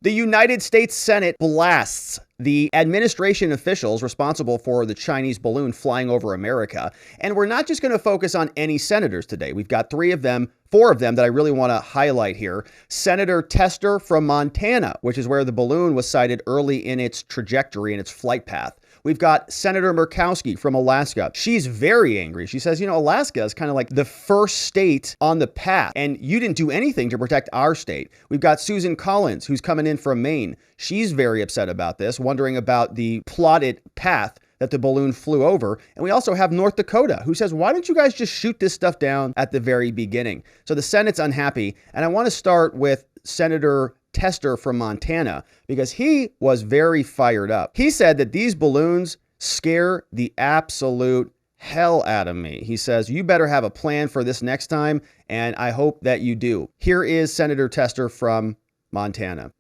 The United States Senate blasts the administration officials responsible for the Chinese balloon flying over America. And we're not just going to focus on any senators today. We've got four of them that I really want to highlight here. Senator Tester from Montana, which is where the balloon was sighted early in its trajectory and its flight path. We've got Senator Murkowski from Alaska. She's very angry. She says, Alaska is kind of like the first state on the path, and you didn't do anything to protect our state. We've got Susan Collins, who's coming in from Maine. She's very upset about this, wondering about the plotted path that the balloon flew over. And we also have North Dakota, who says, why don't you guys just shoot this stuff down at the very beginning? So the Senate's unhappy. And I want to start with Senator Tester from Montana, because he was very fired up. He said that these balloons scare the absolute hell out of me. He says, you better have a plan for this next time, and I hope that you do. Here is Senator Tester from Montana.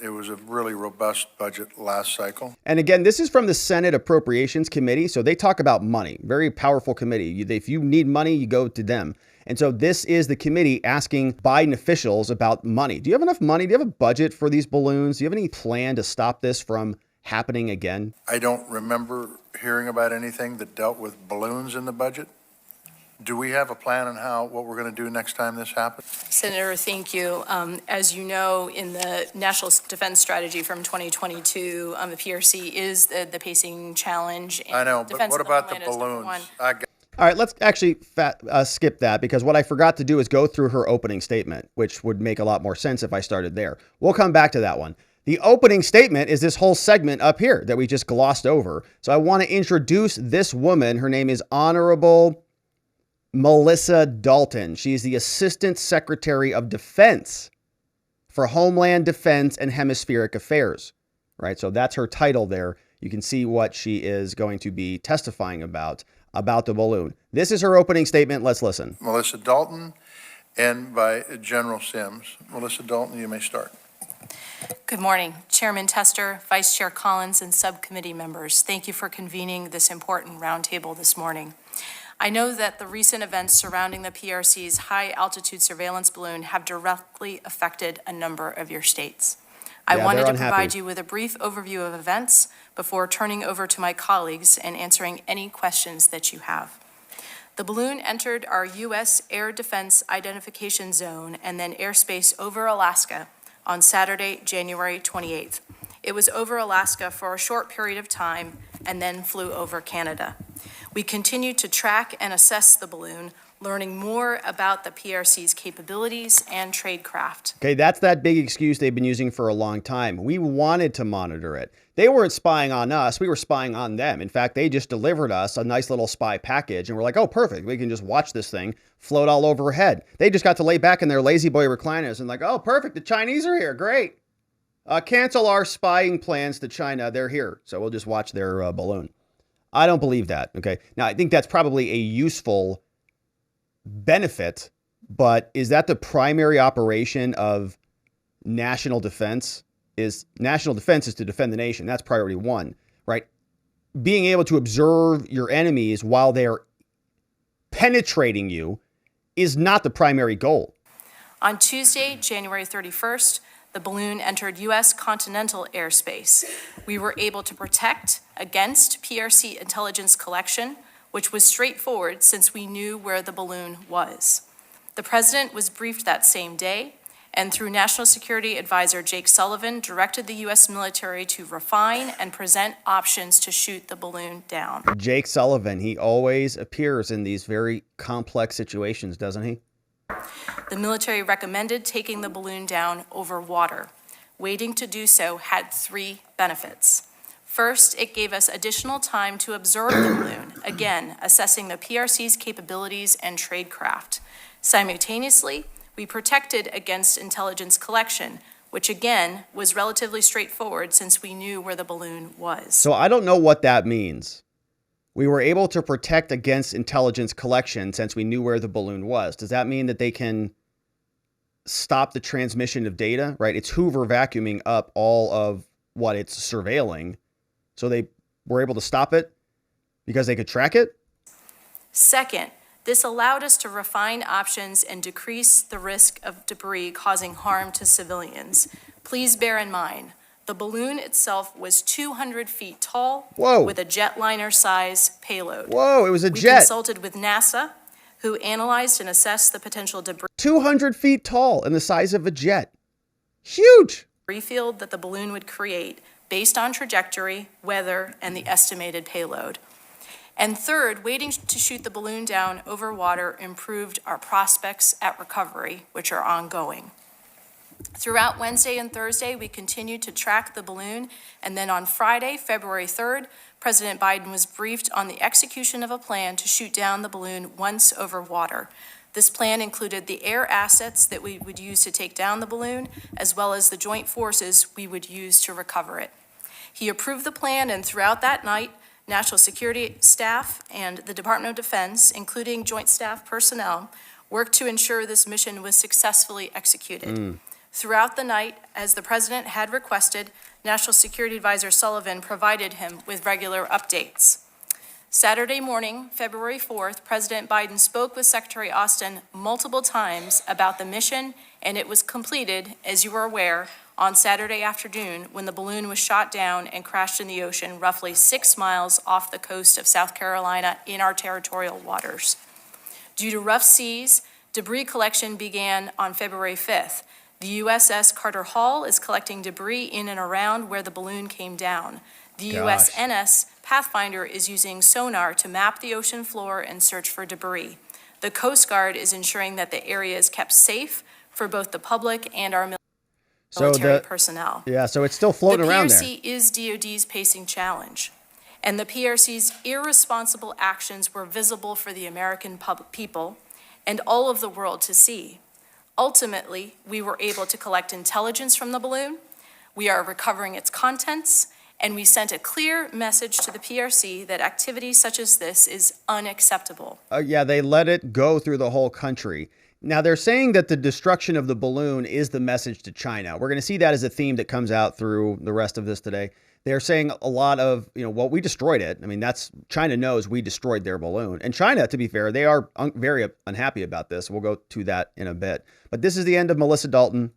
It was a really robust budget last cycle. And again, this is from the Senate Appropriations Committee. So they talk about money, very powerful committee. If you need money, you go to them. And so this is the committee asking Biden officials about money. Do you have enough money? Do you have a budget for these balloons? Do you have any plan to stop this from happening again? I don't remember hearing about anything that dealt with balloons in the budget. Do we have a plan on what we're going to do next time this happens? Senator, thank you. As you know, in the National Defense Strategy from 2022, the PRC is the pacing challenge. And I know, but what about the balloons? All right, let's actually skip that, because what I forgot to do is go through her opening statement, which would make a lot more sense if I started there. We'll come back to that one. The opening statement is this whole segment up here that we just glossed over. So I want to introduce this woman. Her name is Honorable Melissa Dalton. She's the Assistant Secretary of Defense for Homeland Defense and Hemispheric Affairs, right? So that's her title there. You can see what she is going to be testifying about the balloon. This is her opening statement. Let's listen. Melissa Dalton, and by General Sims. Melissa Dalton, you may start. Good morning, Chairman Tester, Vice Chair Collins, and subcommittee members. Thank you for convening this important roundtable this morning. I know that the recent events surrounding the PRC's high-altitude surveillance balloon have directly affected a number of your states. I wanted to provide you with a brief overview of events before turning over to my colleagues and answering any questions that you have. The balloon entered our U.S. Air Defense Identification Zone and then airspace over Alaska on Saturday, January 28th. It was over Alaska for a short period of time and then flew over Canada. We continued to track and assess the balloon, learning more about the PRC's capabilities and tradecraft. Okay, that's that big excuse they've been using for a long time. We wanted to monitor it. They weren't spying on us. We were spying on them. In fact, they just delivered us a nice little spy package, and we're like, oh, perfect. We can just watch this thing float all overhead. They just got to lay back in their lazy boy recliners and like, oh, perfect. The Chinese are here. Great. Cancel our spying plans to China. They're here. So we'll just watch their balloon. I don't believe that. Okay. Now, I think that's probably a useful benefit, but is that the primary operation of national defense? National defense is to defend the nation. That's priority one, right? Being able to observe your enemies while they're penetrating you is not the primary goal. On Tuesday, January 31st, the balloon entered U.S. continental airspace. We were able to protect against PRC intelligence collection, which was straightforward since we knew where the balloon was. The president was briefed that same day, and through National Security Advisor Jake Sullivan, directed the U.S. military to refine and present options to shoot the balloon down. Jake Sullivan, he always appears in these very complex situations, doesn't he? The military recommended taking the balloon down over water. Waiting to do so had three benefits. First, it gave us additional time to observe the balloon, again, assessing the PRC's capabilities and tradecraft. Simultaneously, we protected against intelligence collection, which again was relatively straightforward since we knew where the balloon was. So I don't know what that means. We were able to protect against intelligence collection since we knew where the balloon was. Does that mean that they can stop the transmission of data, right? It's Hoever vacuuming up all of what it's surveilling. So they were able to stop it because they could track it? Second, this allowed us to refine options and decrease the risk of debris causing harm to civilians. Please bear in mind, the balloon itself was 200 feet tall. Whoa. With a jetliner-size payload. Whoa, it was a We jet. consulted with NASA, who analyzed and assessed the potential debris 200 feet tall and the size of a jet. Huge. field that the balloon would create based on trajectory, weather, and the estimated payload. And third, waiting to shoot the balloon down over water improved our prospects at recovery, which are ongoing. Throughout Wednesday and Thursday, we continued to track the balloon, and then on Friday, February 3rd, President Biden was briefed on the execution of a plan to shoot down the balloon once over water. This plan included the air assets that we would use to take down the balloon, as well as the joint forces we would use to recover it. He approved the plan, and throughout that night, National Security staff and the Department of Defense, including Joint Staff personnel, worked to ensure this mission was successfully executed. Throughout the night, as the President had requested, National Security Advisor Sullivan provided him with regular updates. Saturday morning, February 4th, President Biden spoke with Secretary Austin multiple times about the mission, and it was completed, as you are aware, on Saturday afternoon when the balloon was shot down and crashed in the ocean roughly 6 miles off the coast of South Carolina in our territorial waters. Due to rough seas, debris collection began on February 5th. The USS Carter Hall is collecting debris in and around where the balloon came down. The USNS Pathfinder is using sonar to map the ocean floor and search for debris. The Coast Guard is ensuring that the area is kept safe for both the public and our military personnel. Yeah, so it's still floating around there. The PRC is DOD's pacing challenge, and the PRC's irresponsible actions were visible for the American people and all of the world to see. Ultimately, we were able to collect intelligence from the balloon, we are recovering its contents, and we sent a clear message to the PRC that activity such as this is unacceptable. Yeah, they let it go through the whole country. Now, they're saying that the destruction of the balloon is the message to China. We're going to see that as a theme that comes out through the rest of this today. They're saying a lot of, well, we destroyed it. I mean, China knows we destroyed their balloon. And China, to be fair, they are very unhappy about this. We'll go to that in a bit. But this is the end of Melissa Dalton.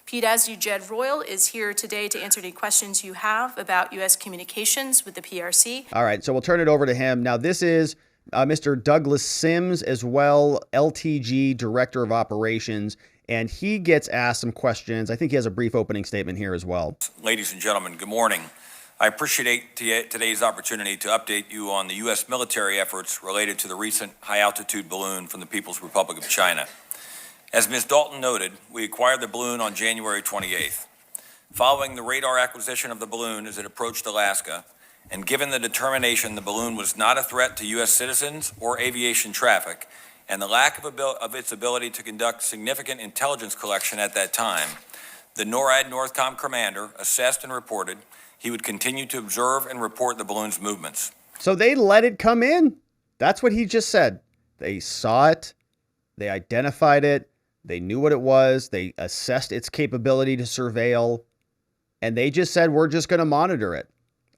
Pete Asdew Jed Royal is here today to answer any questions you have about U.S. communications with the PRC. All right, so we'll turn it over to him. Now, this is Mr. Douglas Sims as well, LTG Director of Operations, and he gets asked some questions. I think he has a brief opening statement here as well. Ladies and gentlemen, good morning. I appreciate today's opportunity to update you on the U.S. military efforts related to the recent high-altitude balloon from the People's Republic of China. As Ms. Dalton noted, we acquired the balloon on January 28th. Following the radar acquisition of the balloon as it approached Alaska, and given the determination the balloon was not a threat to U.S. citizens or aviation traffic, and the lack of its ability to conduct significant intelligence collection at that time, the NORAD Northcom commander assessed and reported he would continue to observe and report the balloon's movements. So they let it come in. That's what he just said. They saw it. They identified it. They knew what it was. They assessed its capability to surveil. And they just said, we're just going to monitor it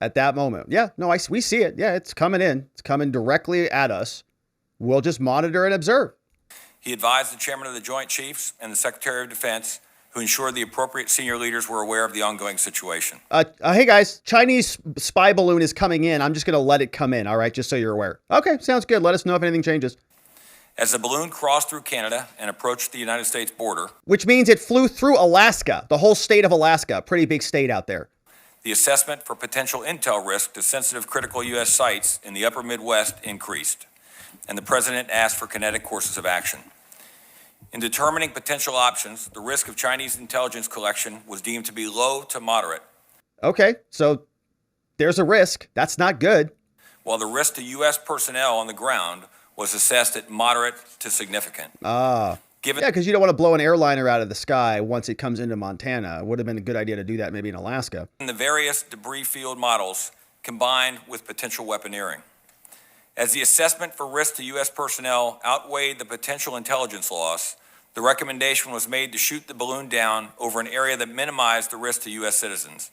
at that moment. Yeah, no, we see it. Yeah, it's coming in. It's coming directly at us. We'll just monitor and observe. He advised the chairman of the Joint Chiefs and the Secretary of Defense, who ensured the appropriate senior leaders were aware of the ongoing situation. Hey, guys, Chinese spy balloon is coming in. I'm just going to let it come in, all right, just so you're aware. Okay, sounds good. Let us know if anything changes. As the balloon crossed through Canada and approached the United States border, which means it flew through Alaska, the whole state of Alaska, pretty big state out there. The assessment for potential intel risk to sensitive critical U.S. sites in the upper Midwest increased, and the president asked for kinetic courses of action. In determining potential options, the risk of Chinese intelligence collection was deemed to be low to moderate. Okay, so there's a risk. That's not good. While the risk to U.S. personnel on the ground was assessed at moderate to significant. Yeah, because you don't want to blow an airliner out of the sky once it comes into Montana. It would have been a good idea to do that maybe in Alaska. The various debris field models combined with potential weaponeering. As the assessment for risk to U.S. personnel outweighed the potential intelligence loss, the recommendation was made to shoot the balloon down over an area that minimized the risk to U.S. citizens.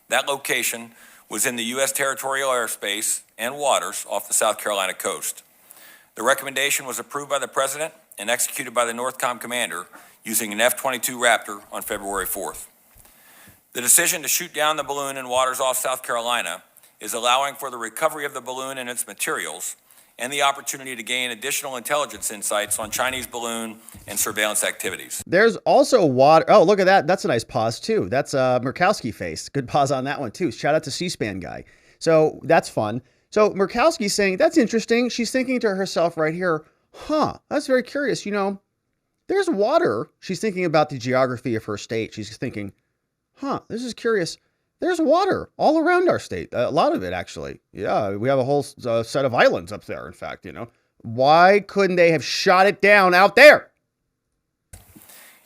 That location was in the U.S. territorial airspace and waters off the South Carolina coast. The recommendation was approved by the president and executed by the Northcom commander using an F-22 Raptor on February 4th. The decision to shoot down the balloon in waters off South Carolina is allowing for the recovery of the balloon and its materials and the opportunity to gain additional intelligence insights on Chinese balloon and surveillance activities. There's also water. Oh, look at that. That's a nice pause, too. That's a Murkowski face. Good pause on that one, too. Shout out to C-SPAN guy. So that's fun. So Murkowski's saying, that's interesting. She's thinking to herself right here, that's very curious. You know, there's water. She's thinking about the geography of her state. She's thinking, this is curious. There's water all around our state. A lot of it, actually. Yeah, we have a whole set of islands up there, in fact, you know. Why couldn't they have shot it down out there?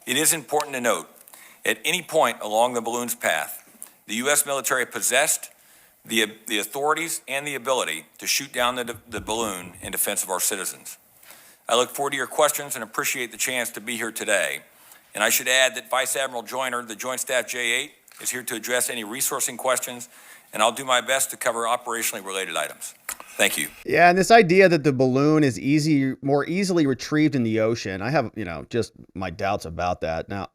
It is important to note, at any point along the balloon's path, the U.S. military possessed the authorities and the ability to shoot down the balloon in defense of our citizens. I look forward to your questions and appreciate the chance to be here today. And I should add that Vice Admiral Joyner, the Joint Staff J8, is here to address any resourcing questions, and I'll do my best to cover operationally related items. Thank you. Yeah, and this idea that the balloon is more easily retrieved in the ocean, I have, just my doubts about that. Now,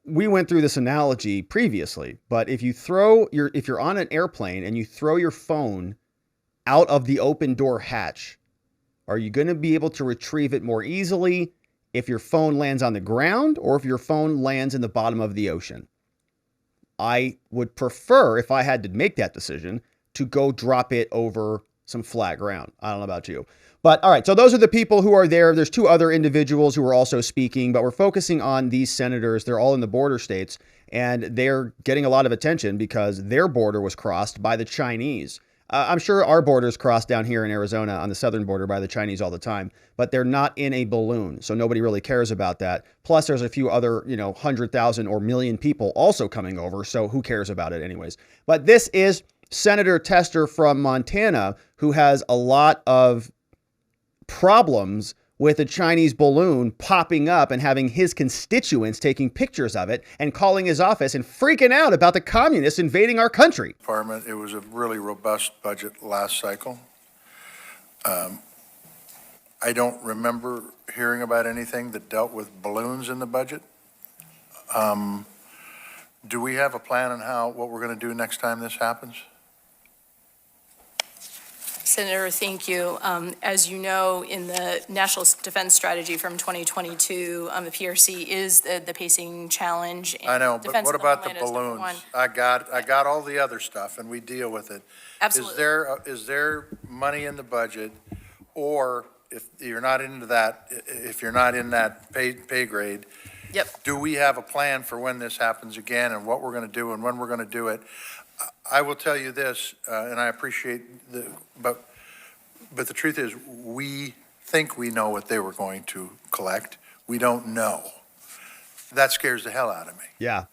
we went through this analogy previously, but if you're on an airplane and you throw your phone out of the open door hatch, are you going to be able to retrieve it more easily if your phone lands on the ground or if your phone lands in the bottom of the ocean? I would prefer, if I had to make that decision, to go drop it over some flat ground. I don't know about you. But all right, so those are the people who are there. There's two other individuals who are also speaking, but we're focusing on these senators. They're all in the border states, and they're getting a lot of attention because their border was crossed by the Chinese. I'm sure our border's crossed down here in Arizona on the southern border by the Chinese all the time, but they're not in a balloon, so nobody really cares about that. Plus, there's a few other, 100,000 or million people also coming over, so who cares about it anyways? But this is Senator Tester from Montana, who has a lot of problems with a Chinese balloon popping up and having his constituents taking pictures of it and calling his office and freaking out about the communists invading our country. Department, it was a really robust budget last cycle. I don't remember hearing about anything that dealt with balloons in the budget. Do we have a plan on what we're going to do next time this happens? Senator, thank you. As you know, in the National Defense Strategy from 2022, the PRC is the pacing challenge. I know, but what about the balloons? I got all the other stuff, and we deal with it. Absolutely. Is there money in the budget, or if you're not into that, if you're not in that pay grade, Yep. do we have a plan for when this happens again and what we're going to do and when we're going to do it? I will tell you this, and I appreciate but the truth is, we think we know what they were going to collect. We don't know. That scares the hell out of me. Yeah.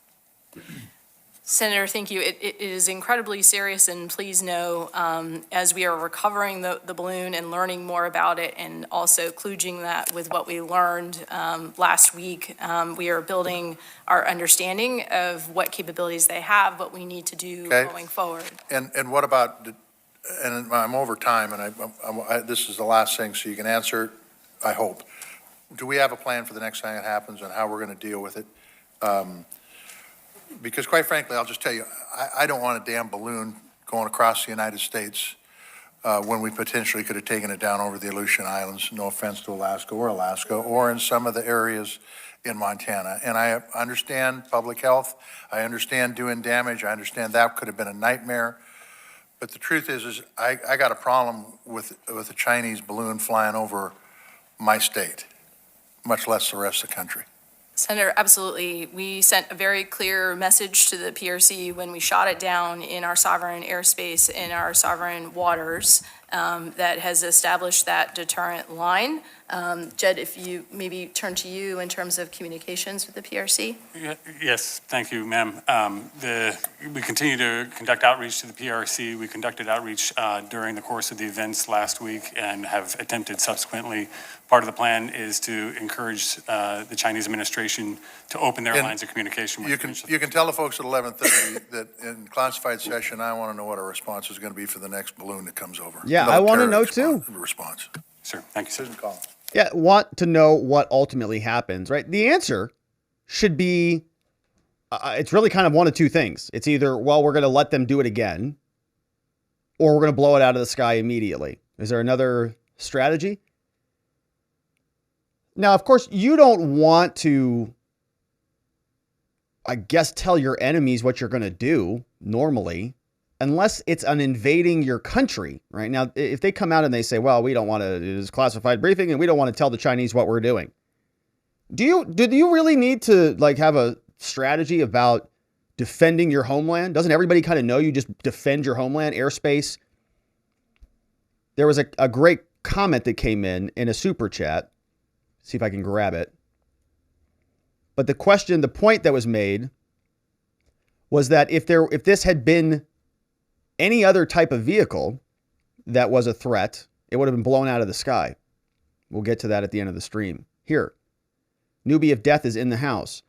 Senator, thank you. It is incredibly serious, and please know, as we are recovering the balloon and learning more about it, and also kludging that with what we learned last week, we are building our understanding of what capabilities they have, what we need to do going forward. And what about, and I'm over time, and this is the last thing, so you can answer, I hope. Do we have a plan for the next time it happens and how we're going to deal with it? Because quite frankly, I'll just tell you, I don't want a damn balloon going across the United States when we potentially could have taken it down over the Aleutian Islands, no offense to Alaska, or in some of the areas in Montana. And I understand public health. I understand doing damage. I understand that could have been a nightmare. But the truth is I got a problem with a Chinese balloon flying over my state, much less the rest of the country. Senator, absolutely. We sent a very clear message to the PRC when we shot it down in our sovereign airspace, in our sovereign waters, that has established that deterrent line. Jed, if you maybe turn to you in terms of communications with the PRC. Yes, thank you, ma'am. We continue to conduct outreach to the PRC. We conducted outreach during the course of the events last week and have attempted subsequently. Part of the plan is to encourage the Chinese administration to open their lines of communication. You can tell the folks at 11:30 that in classified session, I want to know what our response is going to be for the next balloon that comes over. Yeah, I want to know too. Response. Sure, thank you, sir. Susan Collins. Yeah, want to know what ultimately happens, right? The answer should be it's really kind of one of two things. It's either, well, we're going to let them do it again, or we're going to blow it out of the sky immediately. Is there another strategy? Now, of course, you don't want to, I guess, tell your enemies what you're going to do normally, unless it's an invading your country, right? Now, if they come out and they say, well, we don't want to do this classified briefing and we don't want to tell the Chinese what we're doing. Do you really need to like have a strategy about defending your homeland? Doesn't everybody kind of know you just defend your homeland, airspace? There was a great comment that came in a super chat. See if I can grab it. But the point that was made was that if this had been any other type of vehicle that was a threat, it would have been blown out of the sky. We'll get to that at the end of the stream. Here, newbie of death is in the house.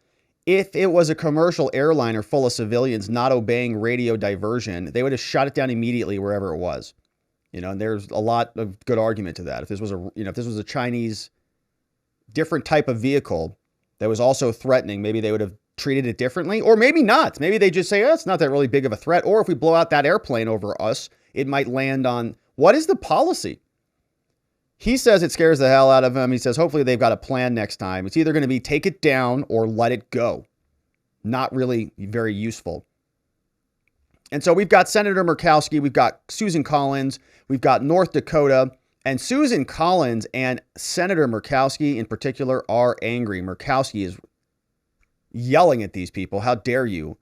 If it was a commercial airliner full of civilians not obeying radio diversion, they would have shot it down immediately wherever it was. And there's a lot of good argument to that. If this was a Chinese different type of vehicle that was also threatening, maybe they would have treated it differently, or maybe not. Maybe they just say, oh, it's not that really big of a threat. Or if we blow out that airplane over us, it might land on, what is the policy? He says it scares the hell out of him. He says, hopefully they've got a plan next time. It's either going to be take it down or let it go. Not really very useful. And so we've got Senator Murkowski, we've got Susan Collins, we've got North Dakota, and Susan Collins and Senator Murkowski in particular are angry. Murkowski is yelling at these people. How dare you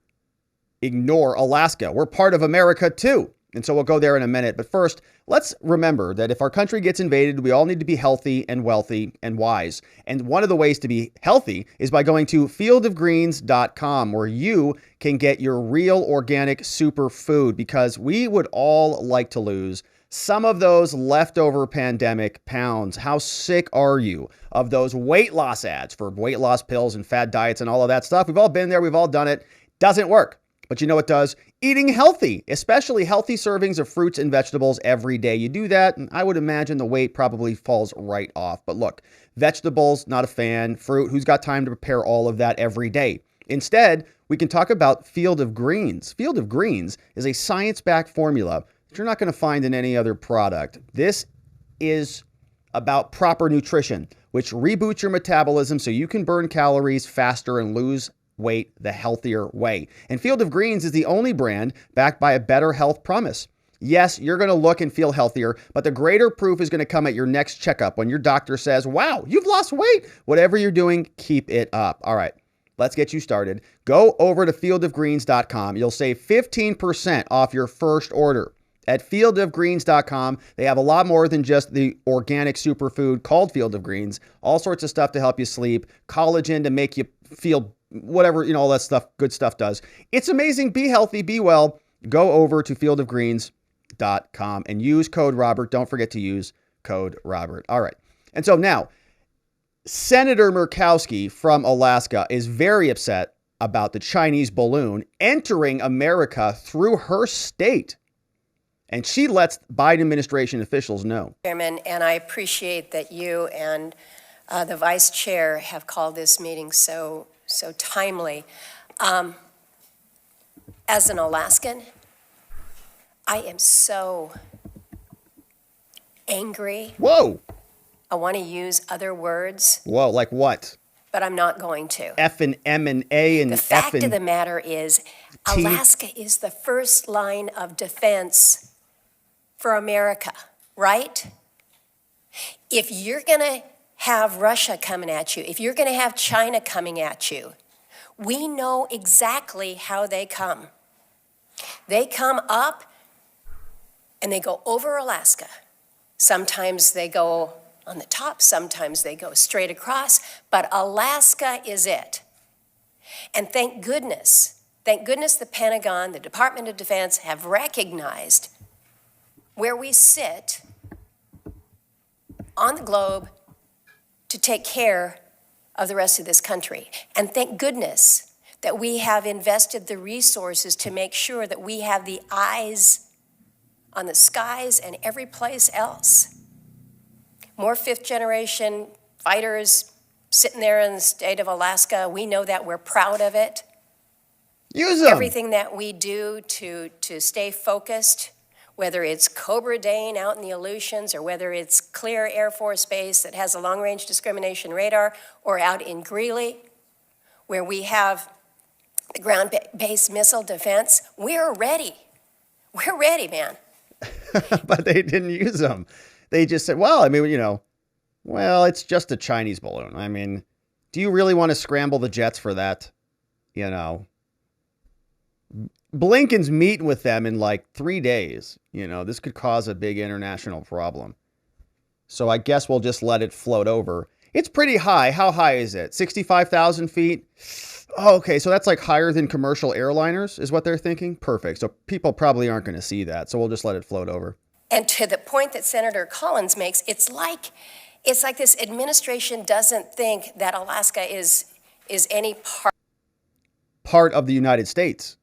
ignore Alaska? We're part of America too. And so we'll go there in a minute. But first, let's remember that if our country gets invaded, we all need to be healthy and wealthy and wise. And one of the ways to be healthy is by going to fieldofgreens.com, where you can get your real organic superfood, because we would all like to lose some of those leftover pandemic pounds. How sick are you of those weight loss ads for weight loss pills and fad diets and all of that stuff? We've all been there. We've all done it. Doesn't work. But you know what does? Eating healthy, especially healthy servings of fruits and vegetables every day. You do that, and I would imagine the weight probably falls right off. But look, vegetables, not a fan. Fruit, who's got time to prepare all of that every day? Instead, we can talk about Field of Greens. Field of Greens is a science-backed formula that you're not going to find in any other product. This is about proper nutrition, which reboots your metabolism so you can burn calories faster and lose weight the healthier way. And Field of Greens is the only brand backed by a better health promise. Yes, you're going to look and feel healthier, but the greater proof is going to come at your next checkup when your doctor says, wow, you've lost weight. Whatever you're doing, keep it up. All right, let's get you started. Go over to fieldofgreens.com. You'll save 15% off your first order. At fieldofgreens.com, they have a lot more than just the organic superfood called Field of Greens. All sorts of stuff to help you sleep, collagen to make you feel whatever, all that stuff, good stuff does. It's amazing. Be healthy, be well. Go over to fieldofgreens.com and use code Robert. Don't forget to use code Robert. All right. And so now, Senator Murkowski from Alaska is very upset about the Chinese balloon entering America through her state. And she lets Biden administration officials know. Chairman, and I appreciate that you and the vice chair have called this meeting so timely. As an Alaskan, I am so angry. Whoa. I want to use other words. Whoa, like what? But I'm not going to. F and M and A and the F fact and of the matter is, T. Alaska is the first line of defense for America, right? If you're going to have Russia coming at you, if you're going to have China coming at you, we know exactly how they come. They come up and they go over Alaska. Sometimes they go on the top, sometimes they go straight across, but Alaska is it. And thank goodness the Pentagon, the Department of Defense have recognized where we sit on the globe to take care of the rest of this country. And thank goodness that we have invested the resources to make sure that we have the eyes on the skies and every place else. More fifth-generation fighters sitting there in the state of Alaska. We know that. We're proud of it. Use them. Everything that we do to stay focused, whether it's Cobra Dane out in the Aleutians or whether it's Clear Air Force Base that has a long-range discrimination radar, or out in Greeley where we have the ground-based missile defense, we're ready. We're ready, man. But they didn't use them. They just said, well, I mean, well, it's just a Chinese balloon. I mean, do you really want to scramble the jets for that? Blinken's meeting with them in like 3 days. This could cause a big international problem. So I guess we'll just let it float over. It's pretty high. How high is it? 65,000 feet? Oh, okay, so that's like higher than commercial airliners is what they're thinking? Perfect. So people probably aren't going to see that. So we'll just let it float over. And to the point that Senator Collins makes, it's like this administration doesn't think that Alaska is any part of the United States.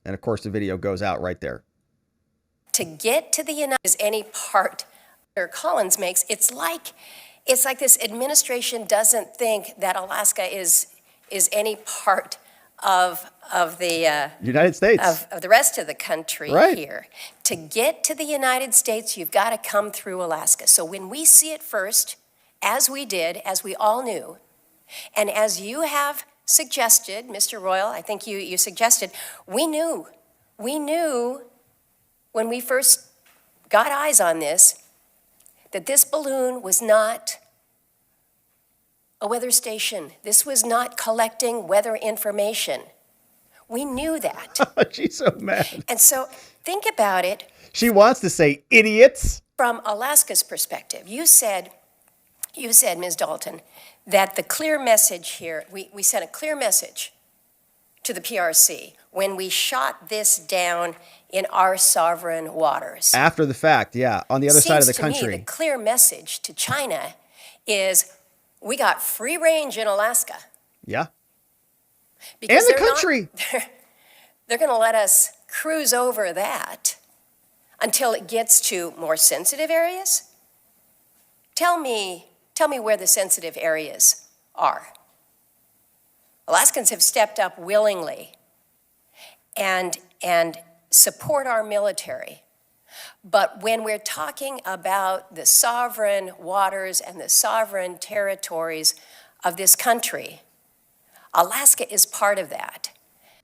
And of course, the video goes out right there. To get to the United States, any part Senator Collins makes, it's like this administration doesn't think that Alaska is any part of the United States, of the rest of the country right here. To get to the United States, you've got to come through Alaska. So when we see it first, as we did, as we all knew, and as you have suggested, Mr. Royal, I think you suggested, we knew when we first got eyes on this that this balloon was not a weather station. This was not collecting weather information. We knew that. She's so mad. And so think about it. She wants to say idiots. From Alaska's perspective, you said, Ms. Dalton, that the clear message here, we sent a clear message to the PRC when we shot this down in our sovereign waters. After the fact, yeah, on the other side of the country. Seems to me the clear message to China is we got free range in Alaska. Yeah. Because and the country. They're going to let us cruise over that until it gets to more sensitive areas. Tell me where the sensitive areas are. Alaskans have stepped up willingly and support our military. But when we're talking about the sovereign waters and the sovereign territories of this country, Alaska is part of that.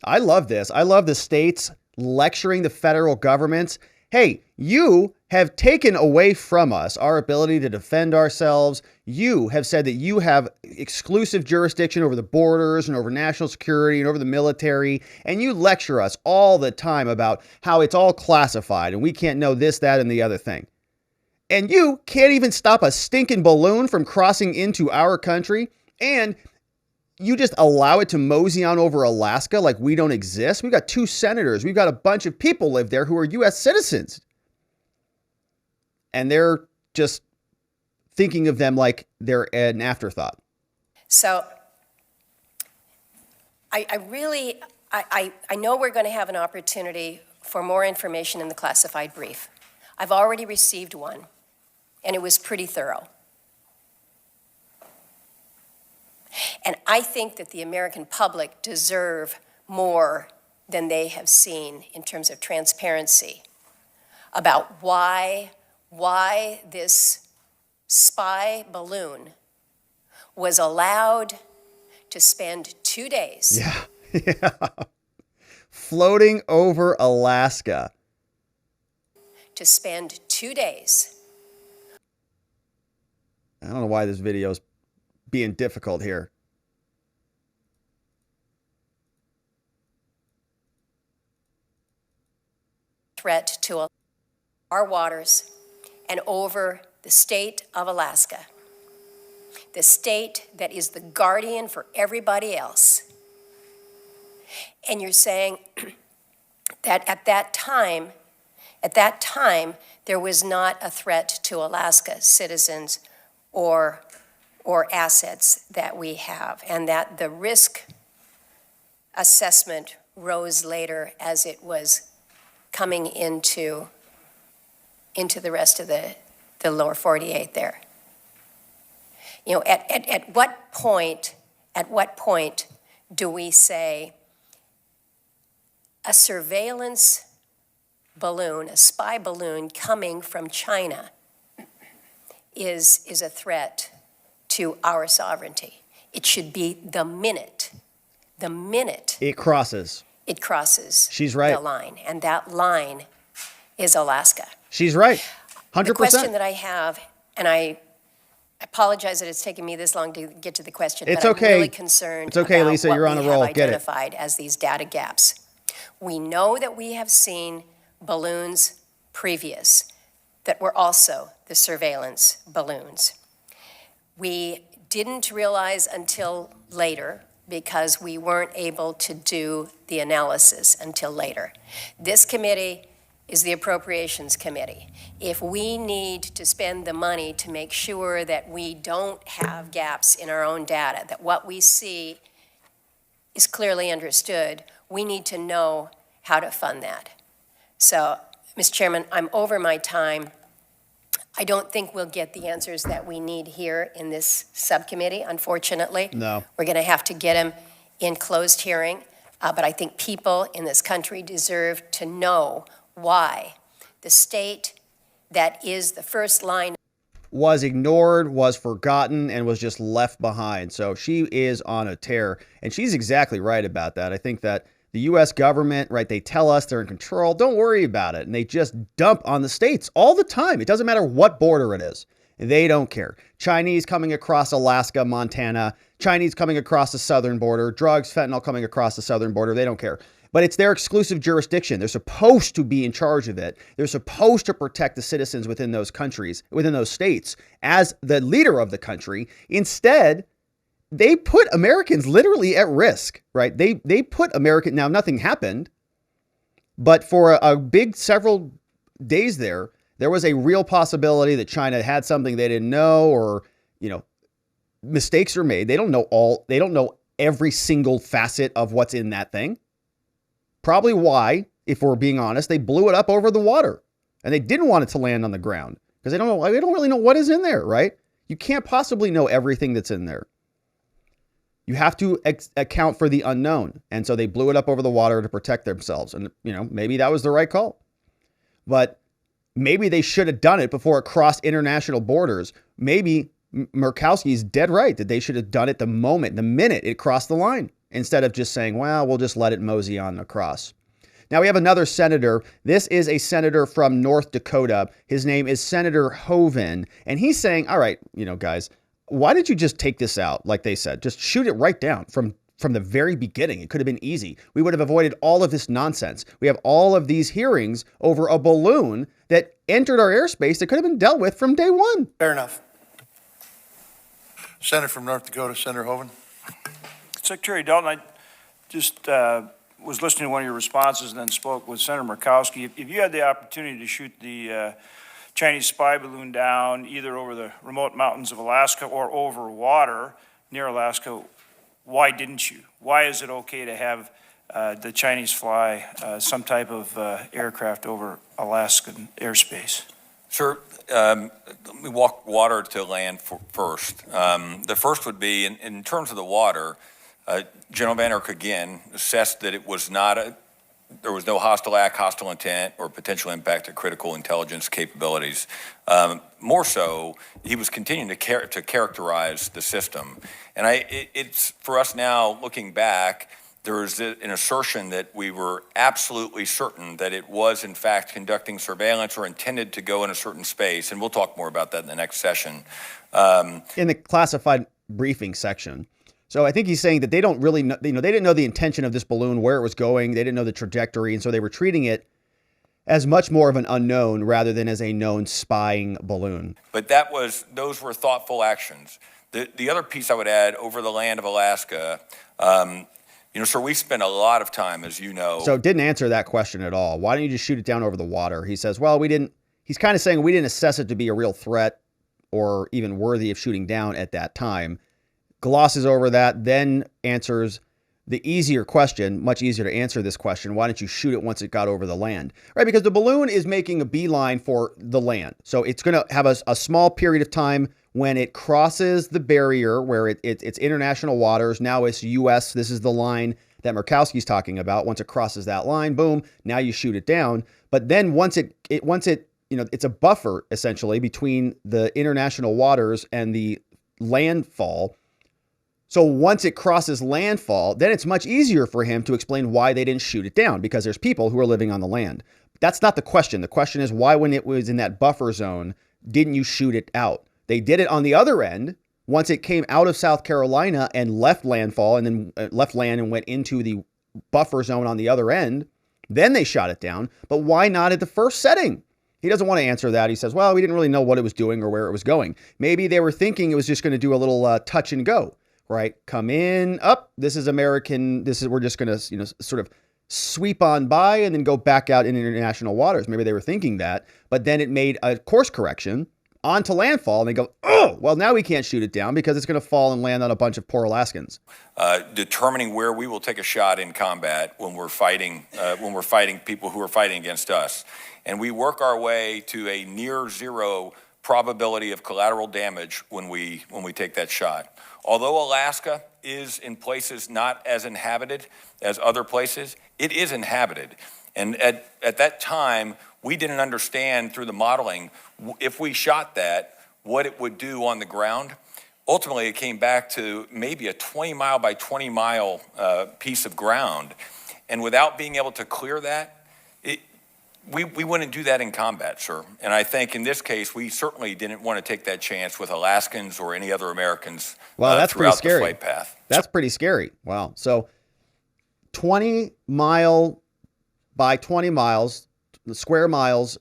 I love this. I love the states lecturing the federal governments. Hey, you have taken away from us our ability to defend ourselves. You have said that you have exclusive jurisdiction over the borders and over national security and over the military. And you lecture us all the time about how it's all classified and we can't know this, that, and the other thing. And you can't even stop a stinking balloon from crossing into our country. And you just allow it to mosey on over Alaska like we don't exist. We've got 2 senators. We've got a bunch of people live there who are U.S. citizens. And they're just thinking of them like they're an afterthought. So I know we're going to have an opportunity for more information in the classified brief. I've already received one, and it was pretty thorough. And I think that the American public deserve more than they have seen in terms of transparency about why this spy balloon was allowed to spend 2 days. Yeah. Floating over Alaska. To spend 2 days. I don't know why this video is being difficult here. Threat to our waters and over the state of Alaska, the state that is the guardian for everybody else. And you're saying that at that time, there was not a threat to Alaska citizens or assets that we have, and that the risk assessment rose later as it was coming into the rest of the lower 48 there. You know, at what point do we say a surveillance balloon, a spy balloon coming from China is a threat to our sovereignty. It should be the minute It crosses. it crosses She's right. the line, and that line is Alaska. She's right. 100%. The question that I have, and I apologize that it's taken me this long to get to the question, It's but okay. I'm really concerned It's okay, about Lisa, what you're on we a roll. have Get it. identified as these data gaps. We know that we have seen balloons previous that were also the surveillance balloons. We didn't realize until later because we weren't able to do the analysis until later. This committee is the Appropriations Committee. If we need to spend the money to make sure that we don't have gaps in our own data, that what we see is clearly understood, we need to know how to fund that. So, Mr. Chairman, I'm over my time. I don't think we'll get the answers that we need here in this subcommittee, unfortunately. No. We're going to have to get them in closed hearing, but I think people in this country deserve to know why the state that is the first line Was ignored, was forgotten, and was just left behind. So she is on a tear, and she's exactly right about that. I think that the U.S. government, right, they tell us they're in control. Don't worry about it. And they just dump on the states all the time. It doesn't matter what border it is. They don't care. Chinese coming across Alaska, Montana, Chinese coming across the southern border, drugs, fentanyl coming across the southern border. They don't care. But it's their exclusive jurisdiction. They're supposed to be in charge of it. They're supposed to protect the citizens within those countries, within those states, as the leader of the country. Instead, they put Americans literally at risk, right? They put American, now nothing happened, but for a big several days there was a real possibility that China had something they didn't know, or, mistakes are made. They don't know every single facet of what's in that thing. Probably why, if we're being honest, they blew it up over the water and they didn't want it to land on the ground because they don't really know what is in there, right? You can't possibly know everything that's in there. You have to account for the unknown. And so they blew it up over the water to protect themselves. And, maybe that was the right call. But maybe they should have done it before it crossed international borders. Maybe Murkowski is dead right that they should have done it the minute it crossed the line, instead of just saying, well, we'll just let it mosey on across. Now we have another senator. This is a senator from North Dakota. His name is Senator Hoever. And he's saying, all right, guys, why did you just take this out? Like they said, just shoot it right down from the very beginning. It could have been easy. We would have avoided all of this nonsense. We have all of these hearings over a balloon that entered our airspace that could have been dealt with from day one. Fair enough. Senator from North Dakota, Senator Hoever. Secretary Dalton, I just was listening to one of your responses and then spoke with Senator Murkowski. If you had the opportunity to shoot the Chinese spy balloon down either over the remote mountains of Alaska or over water near Alaska, why didn't you? Why is it okay to have the Chinese fly some type of aircraft over Alaskan airspace? Sir, let me walk water to land first. The first would be, in terms of the water, General Van Erck again assessed that it was there was no hostile act, hostile intent, or potential impact to critical intelligence capabilities. More so, he was continuing to characterize the system. And it's for us now, looking back, there is an assertion that we were absolutely certain that it was, in fact, conducting surveillance or intended to go in a certain space. And we'll talk more about that in the next session. In the classified briefing section. So I think he's saying that they don't really know, they didn't know the intention of this balloon, where it was going. They didn't know the trajectory. And so they were treating it as much more of an unknown rather than as a known spying balloon. But those were thoughtful actions. The other piece I would add, over the land of Alaska, sir, we spent a lot of time, as you know. So didn't answer that question at all. Why don't you just shoot it down over the water? He says, well, he's kind of saying we didn't assess it to be a real threat or even worthy of shooting down at that time. Glosses over that, then answers the easier question, much easier to answer this question. Why didn't you shoot it once it got over the land? Right, because the balloon is making a beeline for the land. So it's going to have a small period of time when it crosses the barrier where it's international waters. Now it's U.S. This is the line that Murkowski's talking about. Once it crosses that line, boom, now you shoot it down. But then once it it's a buffer essentially between the international waters and the landfall. So once it crosses landfall, then it's much easier for him to explain why they didn't shoot it down, because there's people who are living on the land. That's not the question. The question is, why, when it was in that buffer zone, didn't you shoot it out? They did it on the other end. Once it came out of South Carolina and left landfall and then left land and went into the buffer zone on the other end, then they shot it down. But why not at the first setting? He doesn't want to answer that. He says, well, we didn't really know what it was doing or where it was going. Maybe they were thinking it was just going to do a little touch and go, right? Come in, up. This is American. We're just going to, sort of sweep on by and then go back out in international waters. Maybe they were thinking that, but then it made a course correction onto landfall, and they go, oh, well, now we can't shoot it down because it's going to fall and land on a bunch of poor Alaskans. Determining where we will take a shot in combat when we're fighting people who are fighting against us. And we work our way to a near zero probability of collateral damage when we take that shot. Although Alaska is in places not as inhabited as other places, it is inhabited. And at that time, we didn't understand through the modeling, if we shot that, what it would do on the ground. Ultimately, it came back to maybe a 20-mile by 20-mile piece of ground. And without being able to clear that, we wouldn't do that in combat, sir. And I think in this case, we certainly didn't want to take that chance with Alaskans or any other Americans that's pretty throughout scary. the flight path. That's pretty scary. Wow. So 20-mile by 20 miles, square miles,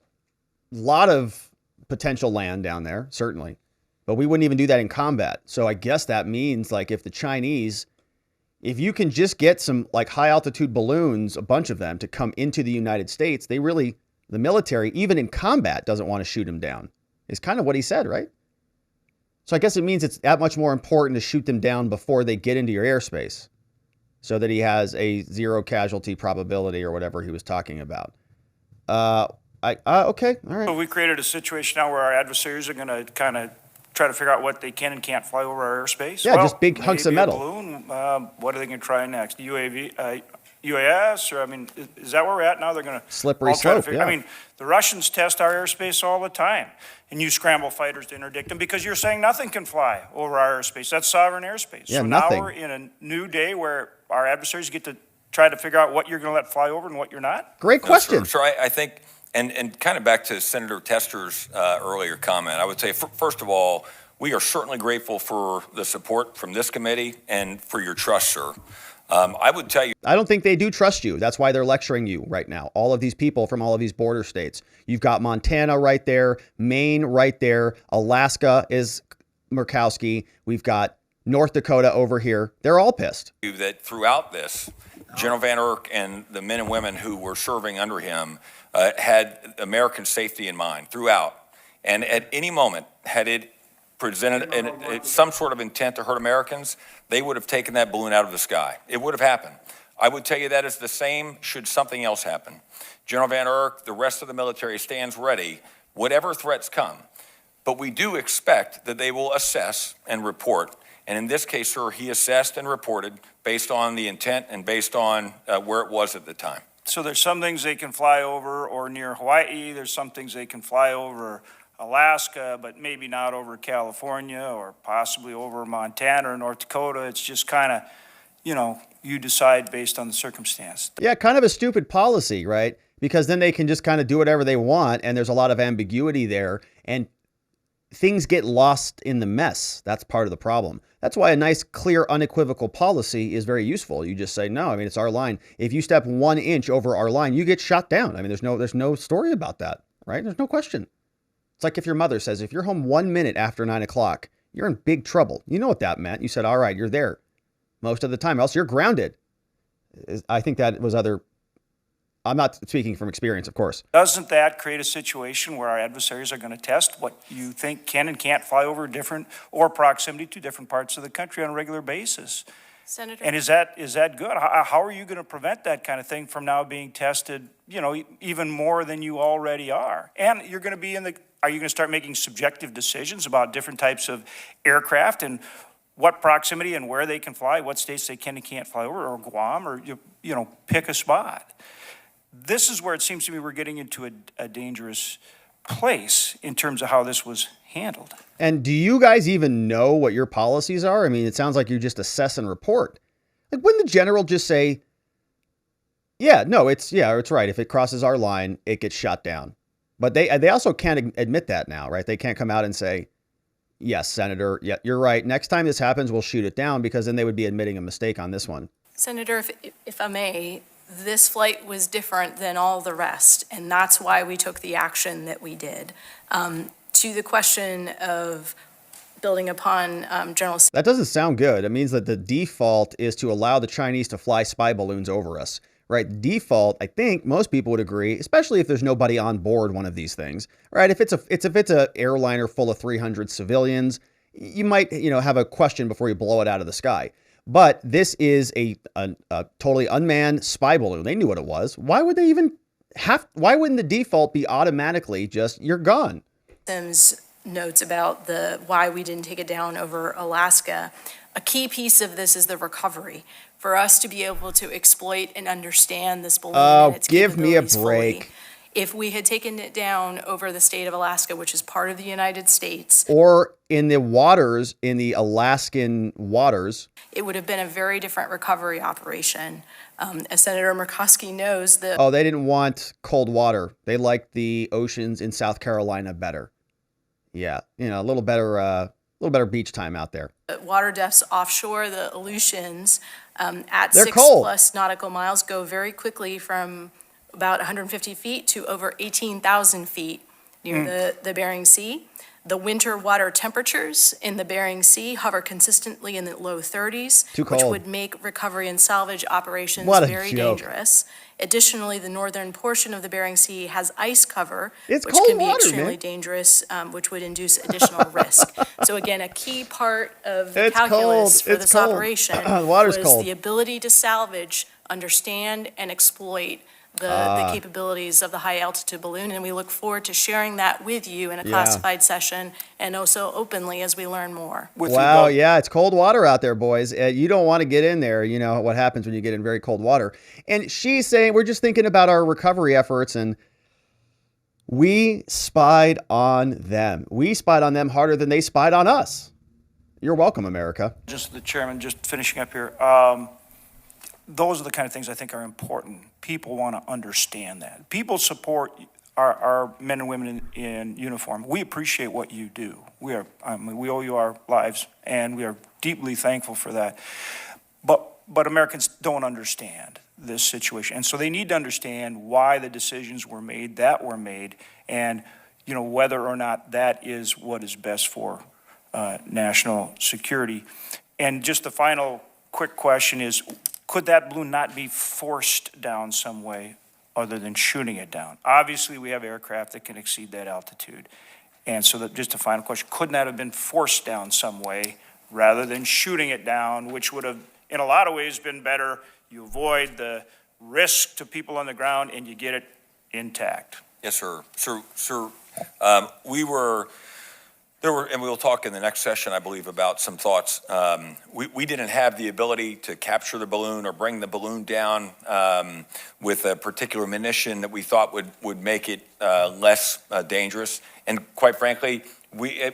a lot of potential land down there, certainly. But we wouldn't even do that in combat. So I guess that means, like, if the Chinese, if you can just get some like high altitude balloons, a bunch of them, to come into the United States, the military, even in combat, doesn't want to shoot them down. Is kind of what he said, right? So I guess it means it's that much more important to shoot them down before they get into your airspace, so that he has a zero casualty probability or whatever he was talking about. Okay, all right. So we created a situation now where our adversaries are going to kind of try to figure out what they can and can't fly over our airspace. Yeah, just big hunks of metal. A balloon. What are they going to try next? UAS? Or, I mean, is that where we're at now? They're going to slippery slope. Yeah. I mean, the Russians test our airspace all the time, and you scramble fighters to interdict them because you're saying nothing can fly over our airspace. That's sovereign airspace. Yeah, so nothing. Now we're in a new day where our adversaries get to try to figure out what you're going to let fly over and what you're not. Great question. So I think, and kind of back to Senator Tester's earlier comment, I would say, first of all, we are certainly grateful for the support from this committee and for your trust, sir. I would tell you, I don't think they do trust you. That's why they're lecturing you right now. All of these people from all of these border states. You've got Montana right there, Maine right there, Alaska is Murkowski. We've got North Dakota over here. They're all pissed. that throughout this, General Van Urk and the men and women who were serving under him had American safety in mind throughout. And at any moment, had it presented some sort of intent to hurt Americans, they would have taken that balloon out of the sky. It would have happened. I would tell you that is the same should something else happen. General Van Urk, the rest of the military stands ready, whatever threats come. But we do expect that they will assess and report. And in this case, sir, he assessed and reported based on the intent and based on where it was at the time. So there's some things they can fly over or near Hawaii. There's some things they can fly over Alaska, but maybe not over California or possibly over Montana or North Dakota. It's just kind of, you decide based on the circumstance. Yeah, kind of a stupid policy, right? Because then they can just kind of do whatever they want, and there's a lot of ambiguity there, and things get lost in the mess. That's part of the problem. That's why a nice, clear, unequivocal policy is very useful. You just say, no, I mean, it's our line. If you step 1 inch over our line, you get shot down. I mean, there's no story about that, right? There's no question. It's like if your mother says, if you're home 1 minute after 9 o'clock, you're in big trouble. You know what that meant. You said, all right, you're there most of the time, else you're grounded. I think that was I'm not speaking from experience, of course. Doesn't that create a situation where our adversaries are going to test what you think can and can't fly over different or proximity to different parts of the country on a regular basis? Senator. And is that good? How are you going to prevent that kind of thing from now being tested, even more than you already are? And you're going to be are you going to start making subjective decisions about different types of aircraft and what proximity and where they can fly, what states they can and can't fly over, or Guam, or, pick a spot. This is where it seems to me we're getting into a dangerous place in terms of how this was handled. And do you guys even know what your policies are? I mean, it sounds like you just assess and report. Like, wouldn't the general just say, yeah, it's right. If it crosses our line, it gets shot down. But they also can't admit that now, right? They can't come out and say, yes, Senator, yeah, you're right. Next time this happens, we'll shoot it down, because then they would be admitting a mistake on this one. Senator, if I may, this flight was different than all the rest, and that's why we took the action that we did. To the question of building upon General... That doesn't sound good. It means that the default is to allow the Chinese to fly spy balloons over us, right? The default, I think most people would agree, especially if there's nobody on board one of these things, right? If it's a airliner full of 300 civilians, you might, have a question before you blow it out of the sky. But this is a totally unmanned spy balloon. They knew what it was. Why would they even why wouldn't the default be automatically just, you're gone? Sims notes about why we didn't take it down over Alaska. A key piece of this is the recovery. For us to be able to exploit and understand this balloon and its give me a capabilities break. fully. If we had taken it down over the state of Alaska, which is part of the United States, or in the waters, in the Alaskan waters, it would have been a very different recovery operation. As Senator Murkowski knows, they didn't want cold water. They liked the oceans in South Carolina better. Yeah, a little better beach time out there. Water depths offshore, the Aleutians, at They're 6+ cold. nautical miles, go very quickly from about 150 feet to over 18,000 feet near the Bering Sea. The winter water temperatures in the Bering Sea hover consistently in the low 30s, Too which cold. would make recovery and salvage operations What a very joke. dangerous. Additionally, the northern portion of the Bering Sea has ice cover, It's which cold can be water, extremely man. dangerous, which would induce additional risk. So again, a key part of the It's calculus cold. for It's this cold. operation The water's was cold. the ability to salvage, understand, and exploit the capabilities of the high-altitude balloon, and we look forward to sharing that with you in a classified session and also openly as we learn more. Wow, yeah, it's cold water out there, boys. You don't want to get in there. You know what happens when you get in very cold water. And she's saying, we're just thinking about our recovery efforts, and we spied on them. We spied on them harder than they spied on us. You're welcome, America. Just the chairman, just finishing up here. Those are the kind of things I think are important. People want to understand that. People support our men and women in uniform. We appreciate what you do. We owe you our lives, and we are deeply thankful for that. But Americans don't understand this situation, and so they need to understand why the decisions were made that were made, and whether or not that is what is best for national security. And just the final quick question is, could that balloon not be forced down some way other than shooting it down? Obviously, we have aircraft that can exceed that altitude. And so just a final question, couldn't that have been forced down some way rather than shooting it down, which would have, in a lot of ways, been better? You avoid the risk to people on the ground and you get it intact. Yes, sir. Sir, and we'll talk in the next session, I believe, about some thoughts. We didn't have the ability to capture the balloon or bring the balloon down with a particular munition that we thought would make it less dangerous. And quite frankly, we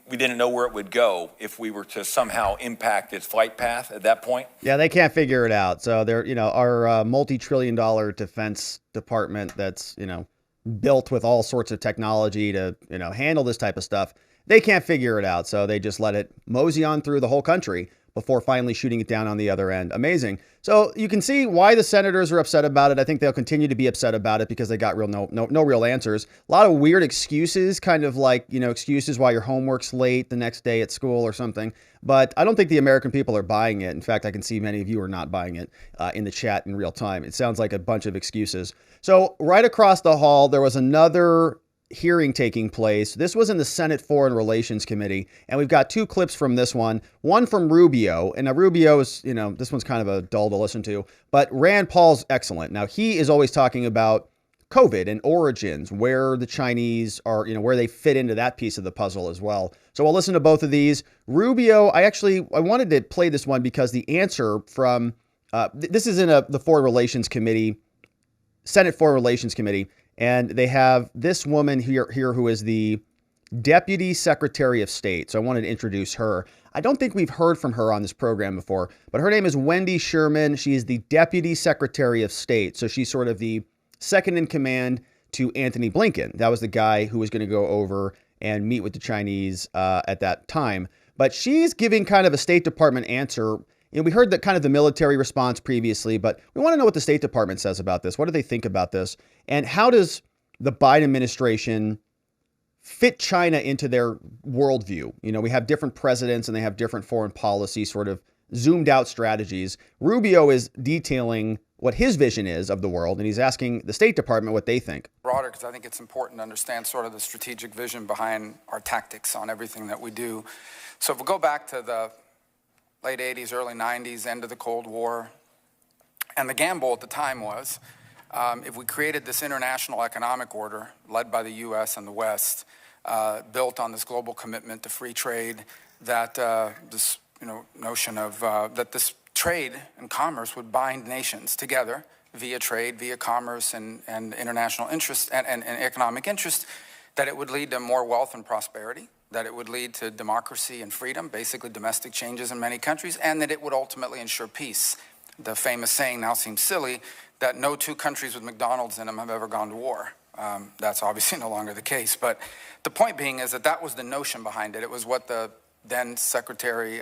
didn't know where it would go if we were to somehow impact its flight path at that point. Yeah, they can't figure it out. So they're, our multi-trillion-dollar defense department that's, built with all sorts of technology to, handle this type of stuff. They can't figure it out, so they just let it mosey on through the whole country before finally shooting it down on the other end. Amazing. So you can see why the senators are upset about it. I think they'll continue to be upset about it because they got no real answers. A lot of weird excuses, kind of like, excuses why your homework's late the next day at school or something. But I don't think the American people are buying it. In fact, I can see many of you are not buying it in the chat in real time. It sounds like a bunch of excuses. So right across the hall, there was another hearing taking place. This was in the Senate Foreign Relations Committee, and we've got two clips from this one from Rubio, and now Rubio is, this one's kind of a dull to listen to, but Rand Paul's excellent. Now, he is always talking about COVID and origins, where the Chinese are, where they fit into that piece of the puzzle as well. So I'll listen to both of these. Rubio, I wanted to play this one because the answer from, this is in the Foreign Relations Committee, Senate Foreign Relations Committee, and they have this woman here who is the Deputy Secretary of State. So I wanted to introduce her. I don't think we've heard from her on this program before, but her name is Wendy Sherman. She is the Deputy Secretary of State. So she's sort of the second in command to Anthony Blinken. That was the guy who was going to go over and meet with the Chinese at that time. But she's giving kind of a State Department answer. We heard that kind of the military response previously, but we want to know what the State Department says about this. What do they think about this? And how does the Biden administration fit China into their worldview? We have different presidents and they have different foreign policy, sort of zoomed out strategies. Rubio is detailing what his vision is of the world, and he's asking the State Department what they think. Broader, because I think it's important to understand sort of the strategic vision behind our tactics on everything that we do. So if we go back to the late 80s, early 90s, end of the Cold War, and the gamble at the time was, if we created this international economic order led by the U.S. and the West, built on this global commitment to free trade, that this notion of that this trade and commerce would bind nations together via trade, via commerce, and international interest and economic interest, that it would lead to more wealth and prosperity, that it would lead to democracy and freedom, basically domestic changes in many countries, and that it would ultimately ensure peace. The famous saying now seems silly that no two countries with McDonald's in them have ever gone to war. That's obviously no longer the case. But the point being is that was the notion behind it. It was what the then Secretary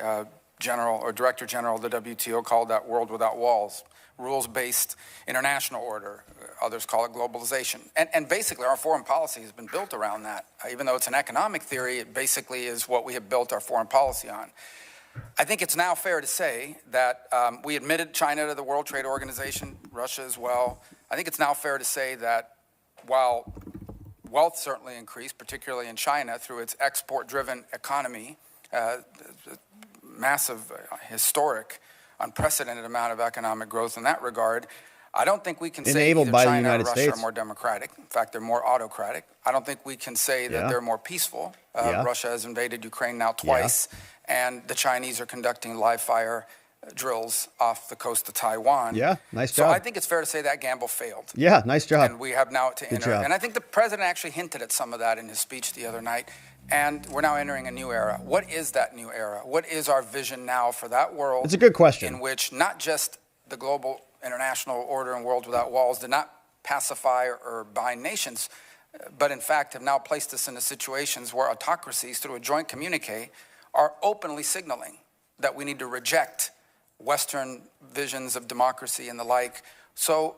General or Director General of the WTO called that world without walls, rules-based international order. Others call it globalization. And basically our foreign policy has been built around that. Even though it's an economic theory, it basically is what we have built our foreign policy on. I think it's now fair to say that we admitted China to the World Trade Organization, Russia as well. I think it's now fair to say that while wealth certainly increased, particularly in China through its export-driven economy, massive, historic, unprecedented amount of economic growth in that regard, I don't think we can say either China or Russia are more democratic. In fact, they're more autocratic. I don't think we can say that they're more peaceful. Russia has invaded Ukraine now twice, and the Chinese are conducting live fire drills off the coast of Taiwan. Yeah, nice job. So I think it's fair to say that gamble failed. Yeah, nice job. And we have now to enter. And I think the president actually hinted at some of that in his speech the other night. And we're now entering a new era. What is that new era? What is our vision now for that world? It's a good question. In which not just the global international order and world without walls did not pacify or bind nations, but in fact have now placed us into situations where autocracies, through a joint communique, are openly signaling that we need to reject Western visions of democracy and the like. So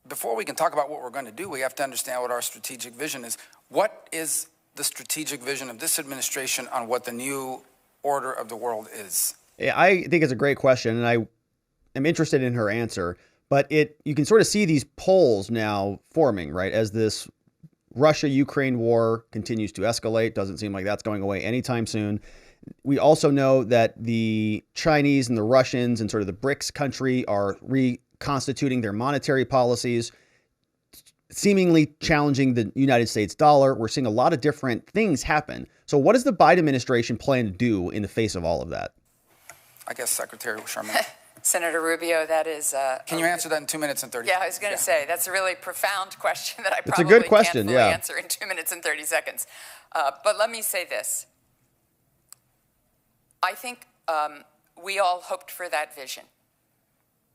before we can talk about what we're going to do, we have to understand what our strategic vision is. What is the strategic vision of this administration on what the new order of the world is? Yeah, I think it's a great question, and I am interested in her answer. But you can sort of see these poles now forming, right, as this Russia-Ukraine war continues to escalate. Doesn't seem like that's going away anytime soon. We also know that the Chinese and the Russians and sort of the BRICS country are reconstituting their monetary policies, seemingly challenging the United States dollar. We're seeing a lot of different things happen. So what does the Biden administration plan to do in the face of all of that? I guess Secretary Sherman. Senator Rubio, that is... Can you answer that in 2 minutes and 30 seconds? Yeah, I was going to say, that's a really profound question that I It's probably a good question, can't fully answer in 2 minutes and 30 seconds. But let me say this. I think we all hoped for that vision.